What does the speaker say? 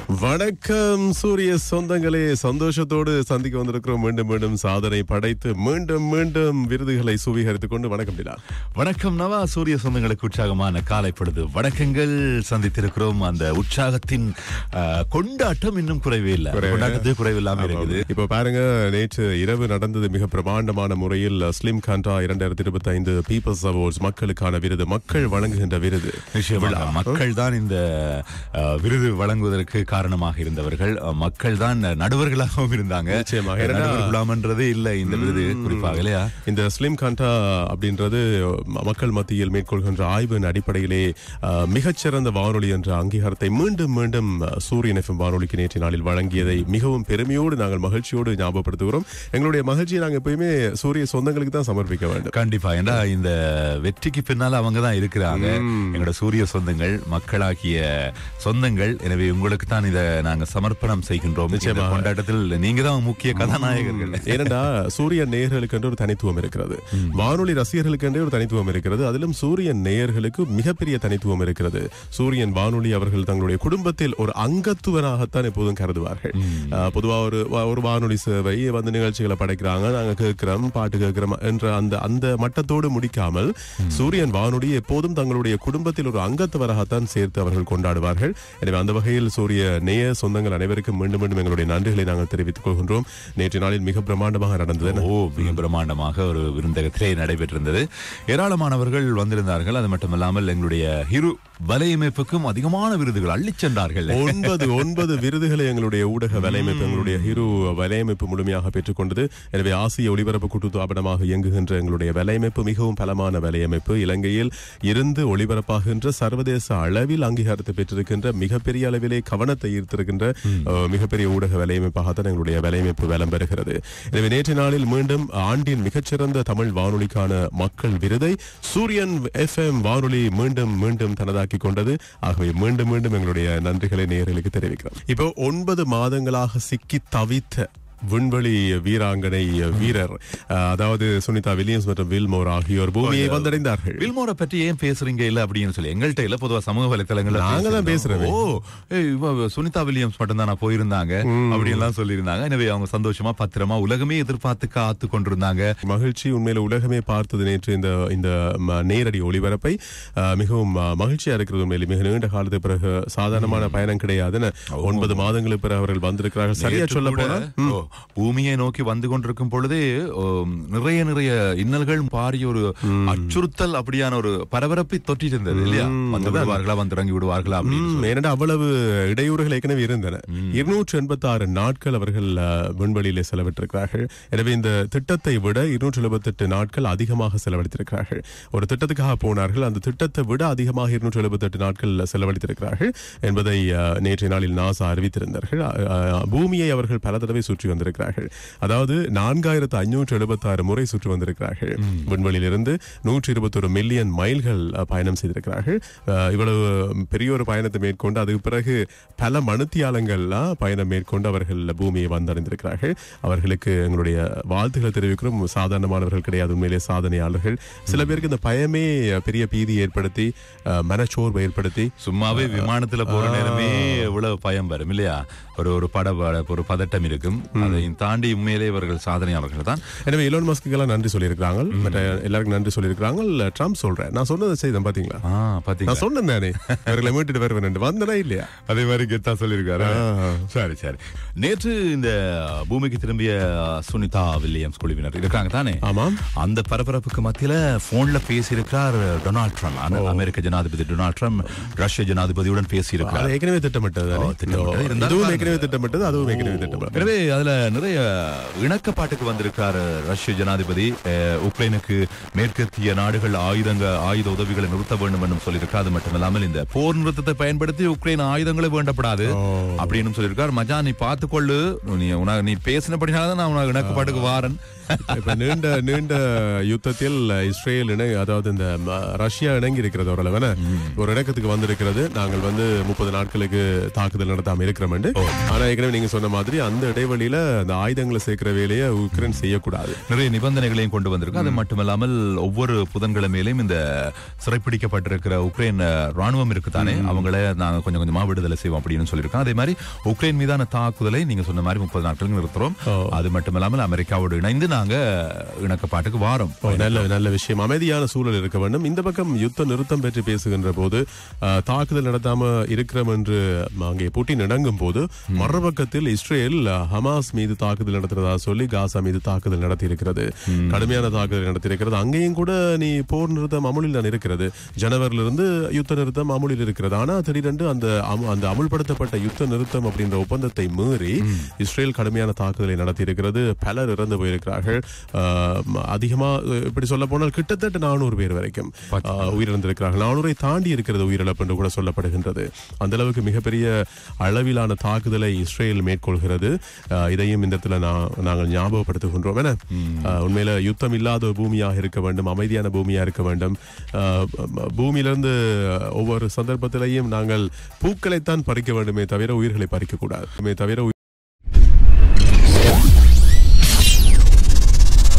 வணக்கம் சூரிய சொந்தங்களே, சந்தோஷத்தோடு சந்திக்க வந்திருக்கிறோம். மீண்டும் மீண்டும் சாதனை படைத்து மீண்டும் மீண்டும் விருதுகளை சுவீகரித்துக் கொண்டு வணக்கம் டிலா. வணக்கம் நவா. சூரிய சொந்தங்களுக்கு உற்சாகமான காலை பொழுது வணக்கங்கள். சந்தித்திருக்கிறோம். அந்த உற்சாகத்தின் கொண்டாட்டம் இன்னும் குறைவே இல்லை, கொண்டாட்டத்துக்கு குறைவில்லாம இருக்குது. இப்ப பாருங்க, நேற்று இரவு நடந்தது மிக பிரமாண்டமான முறையில் ஸ்லிம் காண்டா 2025 பீப்பிள்ஸ் அவார்ட்ஸ், மக்களுக்கான விருது, மக்கள் வழங்குகின்ற விருது. நிச்சயமாக மக்கள் தான் இந்த விருது வழங்குவதற்கு காரணமாக இருந்தவர்கள். மக்கள் தான் நடுவர்களாகவும் இருந்தாங்க. நிச்சயமாக குலாமன்றதே இல்லை இந்த விருது குறிப்பாக இல்லையா. இந்த ஸ்லிம் காண்டா அப்படின்றது மக்கள் மத்தியில் மேற்கொள்கின்ற ஆய்வின் அடிப்படையிலே மிகச்சிறந்த வானொலி என்ற அங்கீகாரத்தை மீண்டும் மீண்டும் சூரியன் எஃப்எம் வானொலிக்கு நேற்று நாளில் வழங்கியதை மிகவும் பெருமையோடு நாங்கள் மகிழ்ச்சியோடு ஞாபகப்படுத்துகிறோம். எங்களுடைய மகிழ்ச்சியை நாங்கள் எப்பயுமே சூரிய சொந்தங்களுக்கு தான் சமர்ப்பிக்க வேண்டும். கண்டிப்பா. ஏன்னா இந்த வெற்றிக்கு பின்னால அவங்க தான் இருக்கிறாங்க, எங்களோட சூரிய சொந்தங்கள், மக்களாகிய சொந்தங்கள். எனவே உங்களுக்கு தான் இதை நாங்க சமர்ப்பணம் செய்கின்றோம். நிச்சயமா கொண்டாட்டத்தில் நீங்க தான் முக்கிய கதாநாயகர்கள். ஏனென்றா சூரியன் நேயர்களுக்கு என்று ஒரு தனித்துவம் இருக்கிறது, வானொலி ரசிகர்களுக்கு என்றே ஒரு தனித்துவம் இருக்கிறது, அதிலும் சூரியன் நேயர்களுக்கு மிகப்பெரிய தனித்துவம் இருக்கிறது. சூரியன் வானொலி அவர்கள் தங்களுடைய குடும்பத்தில் ஒரு அங்கத்துவனாகத்தான் எப்போதும் கருதுவார்கள். பொதுவா ஒரு வானொலி சேவை வந்து நிகழ்ச்சிகளை படைக்கிறாங்க, நாங்க கேட்கிறோம், பாட்டு கேட்கிறோம் என்ற அந்த மட்டத்தோடு முடிக்காமல் சூரியன் வானொலி எப்போதும் தங்களுடைய குடும்பத்தில் ஒரு அங்கத்துவராகத்தான் சேர்த்து அவர்கள் கொண்டாடுவார்கள். எனவே அந்த வகையில் சூரிய நேய சொந்தங்கள் அனைவருக்கும் மீண்டும் மீண்டும் எங்களுடைய நன்றிகளை நாங்கள் தெரிவித்துக் கொள்கின்றோம். நேற்று நாளில் மிக பிரமாண்டமாக நடந்தது. மிக பிரமாண்டமாக ஒரு விருந்தகத்திலே நடைபெற்றிருந்தது. ஏராளமானவர்கள் வந்திருந்தார்கள். அது மட்டுமல்லாமல் எங்களுடைய ஹிரு வலையமைப்புக்கும் அதிகமான விருதுகள் அள்ளிச் சென்றார்கள். 9 விருதுகளை எங்களுடைய ஊடக வலையமைப்பு, எங்களுடைய ஹிரு வலையமைப்பு முழுமையாக பெற்றுக் கொண்டது. எனவே ஆசிய ஒளிபரப்பு கூட்டுத்தாபனமாக இயங்குகின்ற எங்களுடைய வலையமைப்பு மிகவும் பலமான வலையமைப்பு, இலங்கையில் இருந்து ஒளிபரப்பாகின்ற சர்வதேச அளவில் அங்கீகாரத்தை பெற்றிருக்கின்ற மிகப்பெரிய அளவிலே கவனத்தை ஈர்த்திருக்கின்ற மிகப்பெரிய ஊடக வலையமைப்பாகத்தான் எங்களுடைய வலையமைப்பு வலம் பெறுகிறது. எனவே நேற்று நாளில் மீண்டும் ஆண்டின் மிகச்சிறந்த தமிழ் வானொலிக்கான மக்கள் விருதை சூரியன் எஃப்எம் வானொலி மீண்டும் மீண்டும் தனதாக்கி கொண்டது. ஆகவே மீண்டும் மீண்டும் எங்களுடைய நன்றிகளை நேயர்களுக்கு தெரிவிக்கிறோம். இப்போ 9 மாதங்களாக சிக்கி தவித்த விண்வெளி வீராங்கனை வீரர், அதாவது சுனிதா வில்லியம்ஸ் மற்றும் வில்மோர் ஆகியோர் பூமியை வந்தடைந்தார்கள். வில்மோரை பற்றி ஏன் பேசுறீங்க இல்ல அப்படின்னு சொல்லி எங்கள்கிட்ட இல்ல, பொதுவா சமூக வலைத்தளங்கள்ல நாங்க தான் பேசுறோம். சுனிதா வில்லியம்ஸ் மட்டும் தான் போயிருந்தாங்க அப்படி எல்லாம் சொல்லியிருந்தாங்க. எனவே அவங்க சந்தோஷமா பத்திரமா உலகமே எதிர்பார்த்து காத்து கொண்டிருந்தாங்க. மகிழ்ச்சி, உண்மையில உலகமே பார்த்தது நேற்று இந்த நேரடி ஒளிபரப்பை. மிகவும் மகிழ்ச்சியா இருக்கிறது. உண்மையில மிக நீண்ட காலத்துக்கு பிறகு சாதாரணமான பயணம் கிடையாது. 9 மாதங்களுக்கு பிறகு அவர்கள் வந்திருக்கிறார்கள். சரியா சொல்ல போனா பூமியை நோக்கி வந்து கொண்டிருக்கும் பொழுதே நிறைய இன்னல்கள், பாரிய ஒரு அச்சுறுத்தல், அப்படியான ஒரு பரபரப்பை தொற்றிட்டு இருந்தது இல்லையா. வந்து விடுவார்களா, வந்து இறங்கி விடுவார்களா அப்படின்னு. ஏன்னா அவ்வளவு இடையூறுகள் ஏற்கனவே இருந்தன. 286 நாட்கள் அவர்கள் விண்வெளியிலே செலவிட்டிருக்கிறார்கள். எனவே இந்த திட்டத்தை விட 278 நாட்கள் அதிகமாக செலவழித்திருக்கிறார்கள். ஒரு திட்டத்துக்காக போனார்கள், அந்த திட்டத்தை விட அதிகமாக 278 நாட்கள் செலவழித்திருக்கிறார்கள் என்பதை நேற்றைய நாளில் நாசா அறிவித்திருந்தார்கள். பூமியை அவர்கள் பல தடவை சுற்றி வந்திருக்கிறார்கள். அதாவது 4576 முறை சுற்றி வந்திருக்கிறார்கள். விண்வெளியிலிருந்து 121 மில்லியன் மைல்கள் பயணம் செய்திருக்கிறார்கள். இவ்வளவு பெரிய ஒரு பயணத்தை மேற்கொண்டு அதுக்கு பிறகு பல மணித்தியாலங்கள்லாம் பயணம் மேற்கொண்டு அவர்கள் பூமியை வந்தடைந்திருக்கிறார்கள். அவர்களுக்கு எங்களுடைய வாழ்த்துக்களை தெரிவிக்கிறோம். சாதாரணமானவர்கள் கிடையாது, உண்மையிலே சாதனையாளர்கள். சில பேருக்கு இந்த பயமே பெரிய பீதி ஏற்படுத்தி, மனச்சோர்வை ஏற்படுத்தி, சும்மாவே விமானத்துல போற நேரமே எவ்வளவு பயம் வரும் இல்லையா. ஒரு பதட்டம் இருக்கும். அதை தாண்டி உண்மையிலே இவர்கள் சாதனையாளர்கள் தான். எனவே எலோன் மஸ்க்கு எல்லாம் நன்றி சொல்லியிருக்காங்க, மற்ற எல்லாருக்கும் நன்றி சொல்லியிருக்காங்க. ட்ரம்ப் சொல்றேன், நான் சொன்னதை செய்தேன் பாத்தீங்களா. நான் சொன்னேன் தானே இவர்களை மீட்டுட்டு வருவேன், வந்தனா இல்லையா. அதே மாதிரி கெத்தா சொல்லியிருக்காரு. சரி. நேற்று இந்த பூமிக்கு திரும்பிய சுனிதா வில்லியம்ஸ் குழுவினர் இருக்காங்க தானே. ஆமாம். அந்த பரபரப்புக்கு மத்தியில போன்ல பேசியிருக்கிறார் டொனால்ட் ட்ரம்ப். அமெரிக்க ஜனாதிபதி டொனால்ட் ட்ரம்ப் ரஷ்ய ஜனாதிபதியுடன் பேசியிருக்கிறார். ஏற்கனவே திட்டமிட்டது, அதுவும் ஏற்கனவே திட்டமிட்டது. எனவே அதுல நிறைய இணக்கப்பாட்டுக்கு வந்திருக்கார் ரஷ்ய ஜனாதிபதி. உக்ரைனுக்கு மேற்கத்திய நாடுகள் ஆயுத உதவிகளை நிறுத்த வேண்டும் என்று சொல்லியிருக்கார். அது மட்டுமில்லாமல் இந்த போர் நிறுத்தத்தை பயன்படுத்தி உக்ரைன் ஆயுதங்களை வேண்டப்படாது அப்படின்னு சொல்லியிருக்கார். மஜா, நீ பார்த்துக்கொள்ளு, நீ பேசினபடினால்தான் நான் உனக்கு இணக்கப்பாட்டுக்கு வாரன். இப்ப நீண்ட யுத்தத்தில் இஸ்ரேல் அதாவது இந்த ரஷ்யா இணங்கி இருக்கிறது ஓரளவு ஒரு இணக்கத்துக்கு வந்திருக்கிறது. நாங்கள் 30 நாட்களுக்கு தாக்குதல் நடத்தாம இருக்கிறோம். ஆனா ஏற்கனவே நீங்க சொன்ன மாதிரி அந்த இடைவெளியில அந்த ஆயுதங்களை சேர்க்கிற வேலையை உக்ரைன் செய்யக்கூடாது. நிறைய நிபந்தனைகளையும் கொண்டு வந்திருக்கு. அது மட்டுமல்லாமல் ஒவ்வொரு புதன்கிழமையிலும் இந்த சிறைப்பிடிக்கப்பட்டிருக்கிற உக்ரைன் ராணுவம் இருக்குதானே, அவங்கள நாங்க கொஞ்சம் கொஞ்சமா விடுதலை செய்வோம் அப்படின்னு சொல்லியிருக்கோம். அதே மாதிரி உக்ரைன் மீதான தாக்குதலை நீங்க சொன்ன மாதிரி 30 நாட்கள் நிறுத்துறோம். அது மட்டுமல்லாமல் அமெரிக்காவோடு இணைந்து நாங்க இணக்கப்பாட்டுக்கு வாரோம். நல்ல விஷயம். அமைதியான சூழல் இருக்க வேண்டும். இந்த பக்கம் யுத்த நிறுத்தம் பற்றி பேசுகின்ற போது தாக்குதல் நடத்தாம இருக்கிறோம் என்று அங்கே புட்டின் இணங்கும் போது மறுபக்கத்தில் இஸ்ரேல் ஹமாஸ் மீது தாக்குதல் நடத்துறதா சொல்லி காசா மீது தாக்குதல் நடத்தி இருக்கிறது. கடுமையான தாக்குதல் நடத்தியிருக்கிறது. அங்கேயும் கூட நீ போர் நிறுத்தம் அமுலில் தான் இருக்கிறது. ஜனவரியிலிருந்து யுத்த நிறுத்தம் அமுலில் இருக்கிறது. ஆனா திடீரென்று அந்த அமுல்படுத்தப்பட்ட யுத்த நிறுத்தம் அப்படின்ற ஒப்பந்தத்தை மீறி இஸ்ரேல் கடுமையான தாக்குதலை நடத்தி இருக்கிறது. பலர் இறந்து போயிருக்கிறார்கள். அதிகமா இப்படி சொல்ல போனால் கிட்டத்தட்ட 400 பேர் வரைக்கும் உயிரிழந்திருக்கிறார்கள். 400 தாண்டி இருக்கிறது உயிரிழப்பு என்று கூட சொல்லப்படுகின்றது. அந்த அளவுக்கு மிகப்பெரிய அளவிலான தாக்குதலை இஸ்ரேல் மேற்கொள்கிறது. இதையும் இந்த இடத்துல நாங்கள் ஞாபகப்படுத்துகின்றோம். என உண்மையில யுத்தம் இல்லாத பூமியாக இருக்க வேண்டும், அமைதியான பூமியா இருக்க வேண்டும். பூமியிலிருந்து ஒவ்வொரு சந்தர்ப்பத்திலையும் நாங்கள் பூக்களைத்தான் பறிக்க வேண்டுமே தவிர உயிர்களை பறிக்க கூடாது.